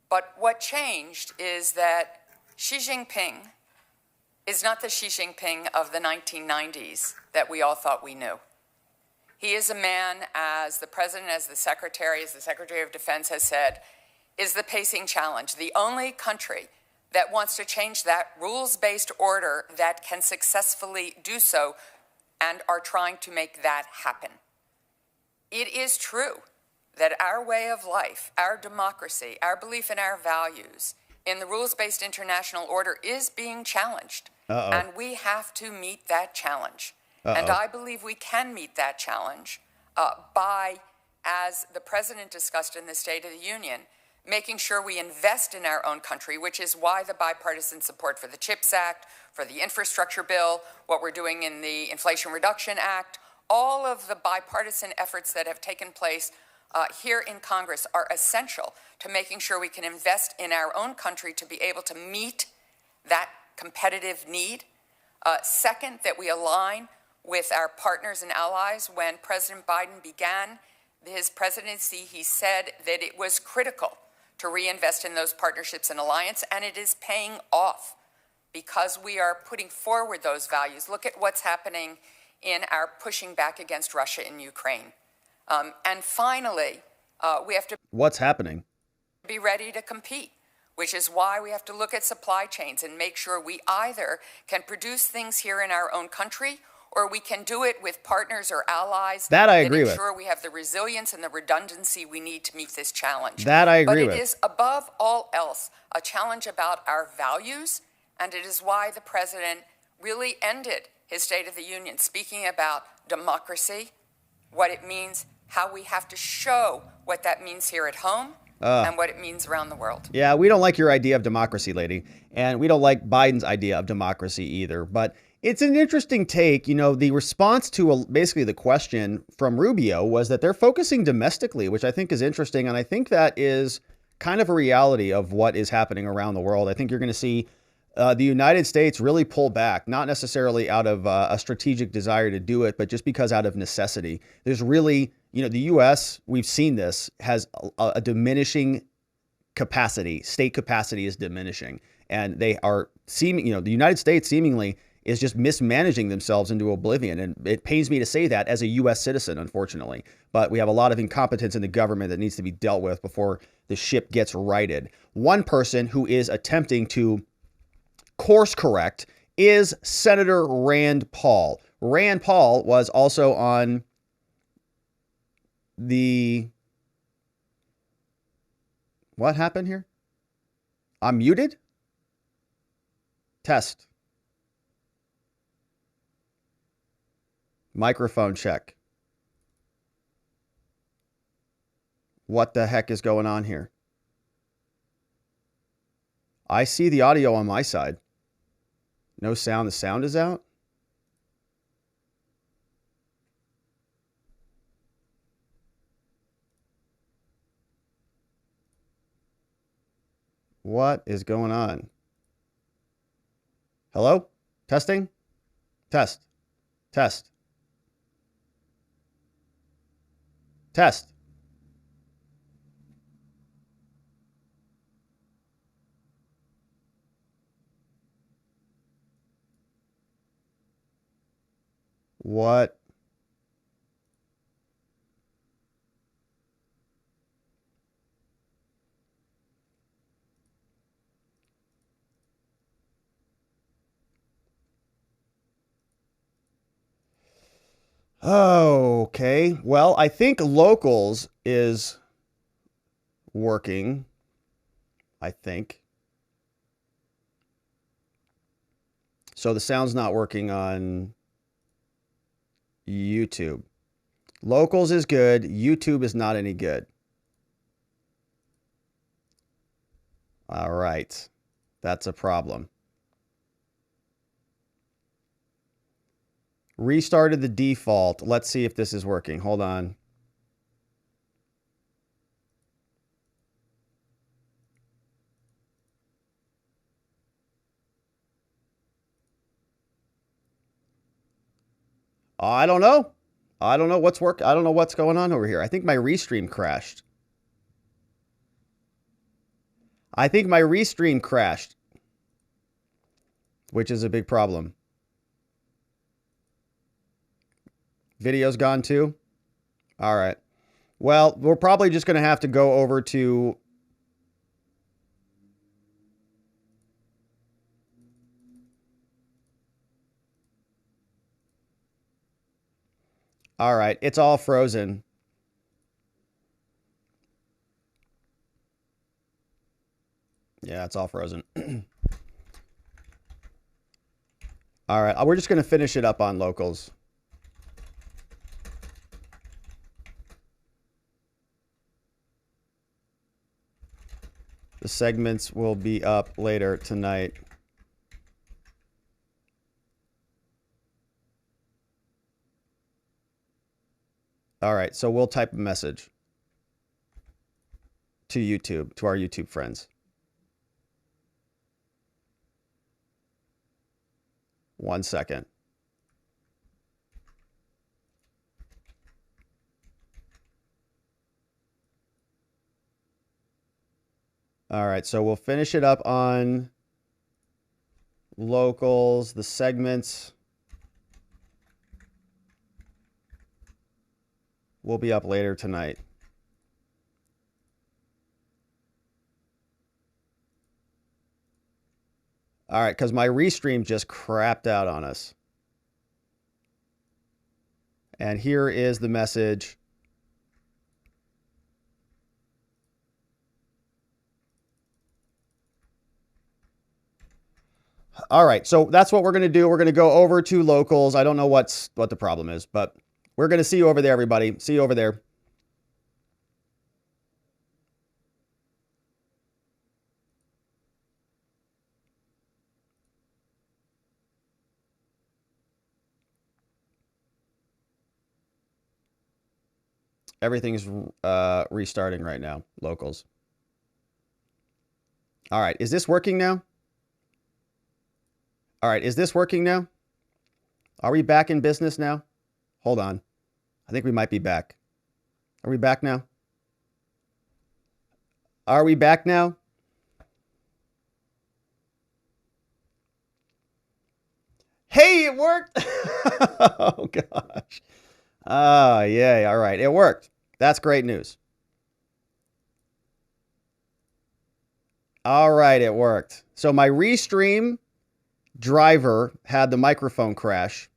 But what changed is that Xi Jinping is not the Xi Jinping of the 1990s that we all thought we knew. He is a man, as the president, as the secretary of defense has said, is the pacing challenge. The only country that wants to change that rules-based order that can successfully do so and are trying to make that happen. It is true that our way of life, our democracy, our belief in our values in the rules-based international order is being challenged. And we have to meet that challenge. And I believe we can meet that challenge by, as the president discussed in the State of the Union, making sure we invest in our own country, which is why the bipartisan support for the CHIPS Act, for the infrastructure bill, what we're doing in the Inflation Reduction Act, all of the bipartisan efforts that have taken place here in Congress are essential to making sure we can invest in our own country to be able to meet that competitive need. Second, that we align with our partners and allies. When President Biden began his presidency, he said that it was critical to reinvest in those partnerships and alliance, and it is paying off because we are putting forward those values. Look at what's happening in our pushing back against Russia in Ukraine. And finally, we have to What's happening? be ready to compete, which is why we have to look at supply chains and make sure we either can produce things here in our own country or we can do it with partners or allies That I agree with. ensure we have the resilience and the redundancy we need to meet this challenge. That I agree with. But it is, above all else, a challenge about our values, and it is why the president really ended his State of the Union speaking about democracy, what it means, how we have to show what that means here at home, and what it means around the world. Yeah, we don't like your idea of democracy, lady. And we don't like Biden's idea of democracy either. But it's an interesting take. You know, the response to basically the question from Rubio was that they're focusing domestically, which I think is interesting. And I think that is kind of a reality of what is happening around the world. I think you're going to see the United States really pull back, not necessarily out of a strategic desire to do it, but just because out of necessity. There's really, you know, the U.S., we've seen this, has a diminishing capacity. State capacity is diminishing. And they are seeming, you know, the United States seemingly is just mismanaging themselves into oblivion. And it pains me to say that as a U.S. citizen, unfortunately. But we have a lot of incompetence in the government that needs to be dealt with before the ship gets righted. One person who is attempting to course correct is Senator Rand Paul. Rand Paul was also on the... What happened here? I'm muted? Test. Microphone check. What the heck is going on here? I see the audio on my side. No sound. The sound is out. What is going on? Hello? Testing? Test. Test. Test. What? Okay. Well, I think locals is working. I think. So the sound's not working on YouTube. Locals is good. YouTube is not any good. All right. That's a problem. Restarted the default. Let's see if this is working. Hold on. I don't know. I don't know what's I don't know what's going on over here. I think my restream crashed. I think my restream crashed, which is a big problem. Video's gone too? All right. Well, we're probably just going to have to go over to... All right. It's all frozen. Yeah, it's all frozen. All right. We're just going to finish it up on locals. The segments will be up later tonight. All right, so we'll type a message to YouTube, to our YouTube friends. 1 second. All right, so we'll finish it up on locals, the segments will be up later tonight. All right, because my restream just crapped out on us. And here is the message. All right, so that's what we're going to do. We're going to go over to locals. I don't know what the problem is, but we're going to see you over there, everybody. See you over there. Everything's restarting right now, locals. All right, is this working now? All right, is this working now? Are we back in business now? Hold on. I think we might be back. Are we back now? Are we back now? Hey, it worked! Oh, gosh. Oh, yay. All right, it worked. That's great news. All right, it worked. So my restream driver had the microphone crash,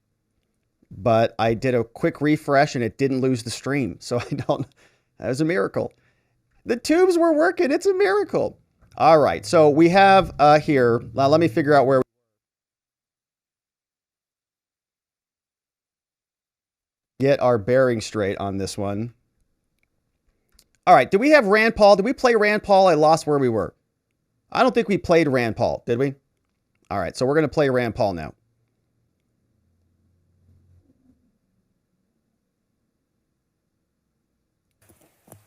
but I did a quick refresh and it didn't lose the stream. So that was a miracle. The tubes were working. It's a miracle. All right. So we have here, let me figure out where. Get our bearing straight on this one. All right. Did we have Rand Paul? Did we play Rand Paul? I lost where we were. I don't think we played Rand Paul, did we? All right, so we're going to play Rand Paul now.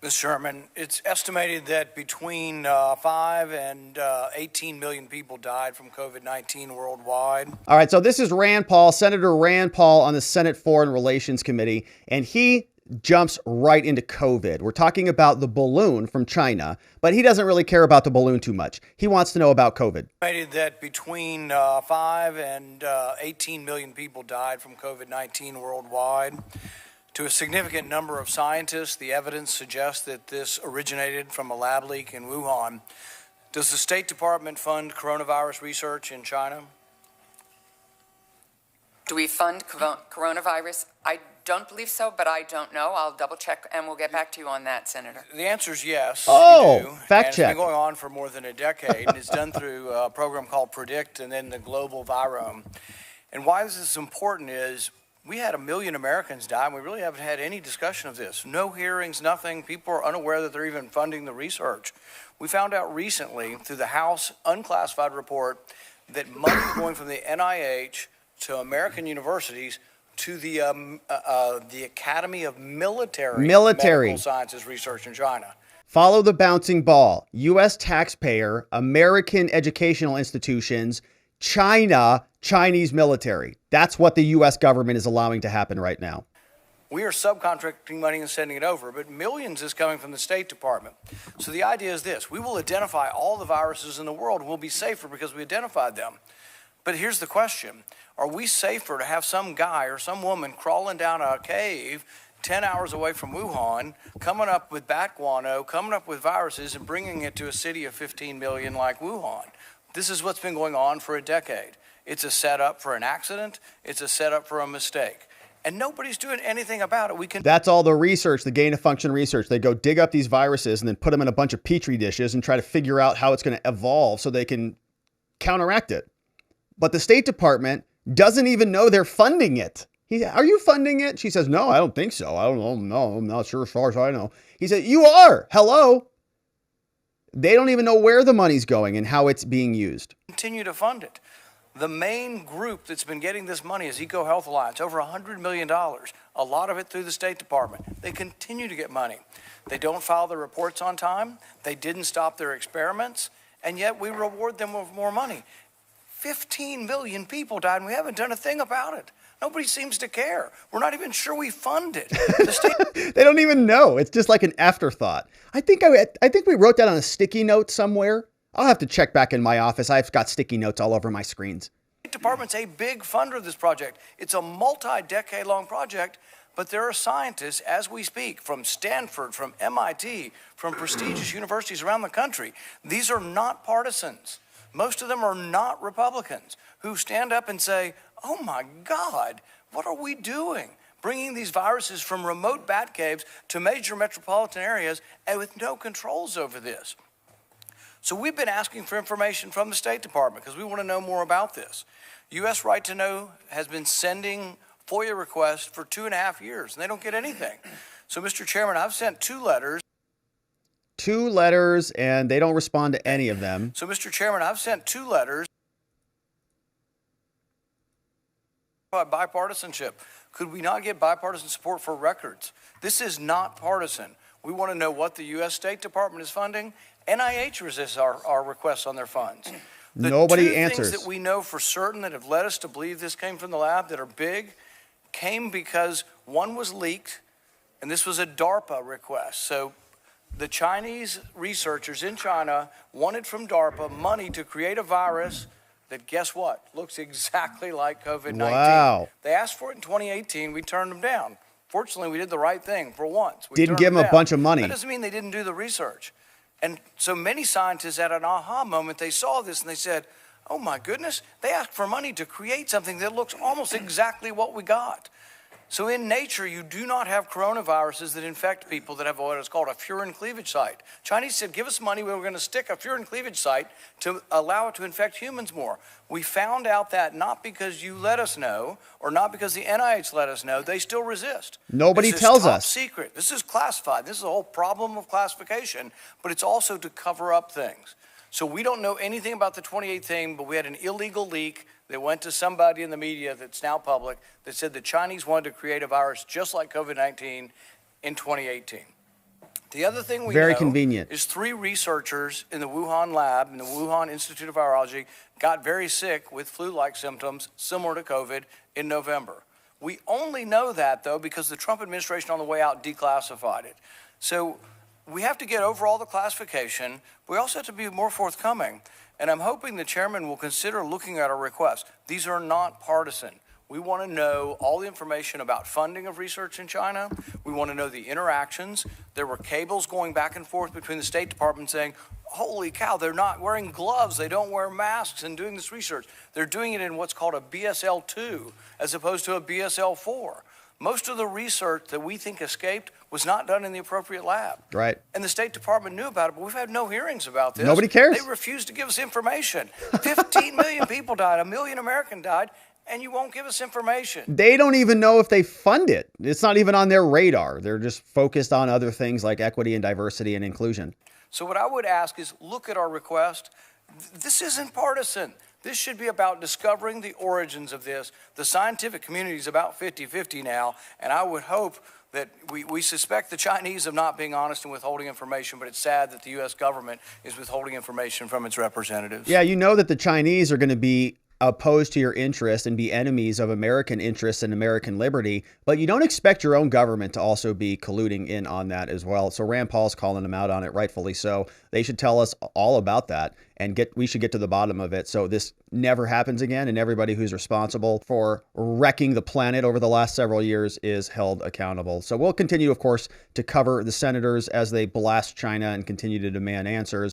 Mr. Chairman, it's estimated that between 5 and 18 million people died from COVID-19 worldwide. All right, so this is Rand Paul, Senator Rand Paul on the Senate Foreign Relations Committee, and he jumps right into COVID. We're talking about the balloon from China, but he doesn't really care about the balloon too much. He wants to know about COVID. Estimated that between 5 and 18 million people died from COVID-19 worldwide. To a significant number of scientists, the evidence suggests that this originated from a lab leak in Wuhan. Does the State Department fund coronavirus research in China? Do we fund coronavirus? I don't believe so, but I don't know. I'll double check and we'll get back to you on that, Senator. The answer is yes. Oh, we do. fact and check. It's been going on for more than a decade, and it's done through a program called PREDICT and then the Global Virome. And why this is important is we had 1 million Americans die, and we really haven't had any discussion of this. No hearings, nothing. People are unaware that they're even funding the research. We found out recently through the House unclassified report that money is going from the NIH to American universities to the Academy of Military Medical Sciences Research in China. Follow the bouncing ball. U.S. taxpayer, American educational institutions, China, Chinese military. That's what the U.S. government is allowing to happen right now. We are subcontracting money and sending it over, but millions is coming from the State Department. So the idea is this: we will identify all the viruses in the world. We'll be safer because we identified them. But here's the question: are we safer to have some guy or some woman crawling down a cave 10 hours away from Wuhan, coming up with bat guano, coming up with viruses, and bringing it to a city of 15 million like Wuhan? This is what's been going on for a decade. It's a setup for an accident. It's a setup for a mistake. And nobody's doing anything about it. That's all the research, the gain-of-function research. They go dig up these viruses and then put them in a bunch of petri dishes and try to figure out how it's going to evolve so they can counteract it. But the State Department doesn't even know they're funding it. Are you funding it? She says, no, I don't think so. I don't know. No, I'm not sure as far as I know. He said, you are. Hello. They don't even know where the money's going and how it's being used. Continue to fund it. The main group that's been getting this money is EcoHealth Alliance, over $100 million, a lot of it through the State Department. They continue to get money. They don't file their reports on time. They didn't stop their experiments, and yet we reward them with more money. 15 million people died, and we haven't done a thing about it. Nobody seems to care. We're not even sure we fund it. The state They don't even know. It's just like an afterthought. I think we wrote that on a sticky note somewhere. I'll have to check back in my office. I've got sticky notes all over my screens. State Department's a big funder of this project. It's a multi-decade long project, but there are scientists, as we speak, from Stanford, from MIT, from prestigious universities around the country. These are not partisans. Most of them are not Republicans who stand up and say, oh my God, what are we doing? Bringing these viruses from remote bat caves to major metropolitan areas and with no controls over this. So we've been asking for information from the State Department because we want to know more about this. U.S. Right to Know has been sending FOIA requests for 2.5 years, and they don't get anything. So, Mr. Chairman, I've sent 2 letters. 2 letters, and they don't respond to any of them. So, Mr. Chairman, I've sent 2 letters about bipartisanship. Could we not get bipartisan support for records? This is not partisan. We want to know what the U.S. State Department is funding. NIH resists our requests on their funds. The Nobody two answers. things that we know for certain that have led us to believe this came from the lab that are big came because one was leaked, and this was a DARPA request. So the Chinese researchers in China wanted from DARPA money to create a virus that, guess what, looks exactly like COVID-19. Wow. They asked for it in 2018. We turned them down. Fortunately, we did the right thing for once. We Didn't turned give them a down. bunch of money. That doesn't mean they didn't do the research. And so many scientists had an aha moment. They saw this and they said, oh my goodness, they asked for money to create something that looks almost exactly what we got. So in nature, you do not have coronaviruses that infect people that have what is called a furin cleavage site. Chinese said, give us money, we were going to stick a furin cleavage site to allow it to infect humans more. We found out that not because you let us know, or not because the NIH let us know, they still resist. Nobody This is tells top us. secret. This is classified. This is a whole problem of classification, but it's also to cover up things. So we don't know anything about the 28th thing, but we had an illegal leak that went to somebody in the media that's now public that said the Chinese wanted to create a virus just like COVID-19 in 2018. The other thing we Very know convenient. is 3 researchers in the Wuhan lab, in the Wuhan Institute of Virology, got very sick with flu-like symptoms similar to COVID in November. We only know that, though, because the Trump administration on the way out declassified it. So we have to get over all the classification. We also have to be more forthcoming. And I'm hoping the chairman will consider looking at our requests. These are not partisan. We want to know all the information about funding of research in China. We want to know the interactions. There were cables going back and forth between the State Department saying, holy cow, they're not wearing gloves, they don't wear masks and doing this research. They're doing it in what's called a BSL-2 as opposed to a BSL-4. Most of the research that we think escaped was not done in the appropriate lab. Right. And the State Department knew about it, but we've had no hearings about this. Nobody cares. They refused to give us information. 15 million people died, 1 million Americans died, and you won't give us information. They don't even know if they fund it. It's not even on their radar. They're just focused on other things like equity and diversity and inclusion. So what I would ask is look at our request. This isn't partisan. This should be about discovering the origins of this. The scientific community is about 50-50 now, and I would hope that we suspect the Chinese of not being honest and withholding information, but it's sad that the U.S. government is withholding information from its representatives. Yeah, you know that the Chinese are going to be opposed to your interest and be enemies of American interests and American liberty, but you don't expect your own government to also be colluding in on that as well. So Rand Paul's calling them out on it, rightfully so. They should tell us all about that and we should get to the bottom of it so this never happens again, and everybody who's responsible for wrecking the planet over the last several years is held accountable. So we'll continue, of course, to cover the senators as they blast China and continue to demand answers.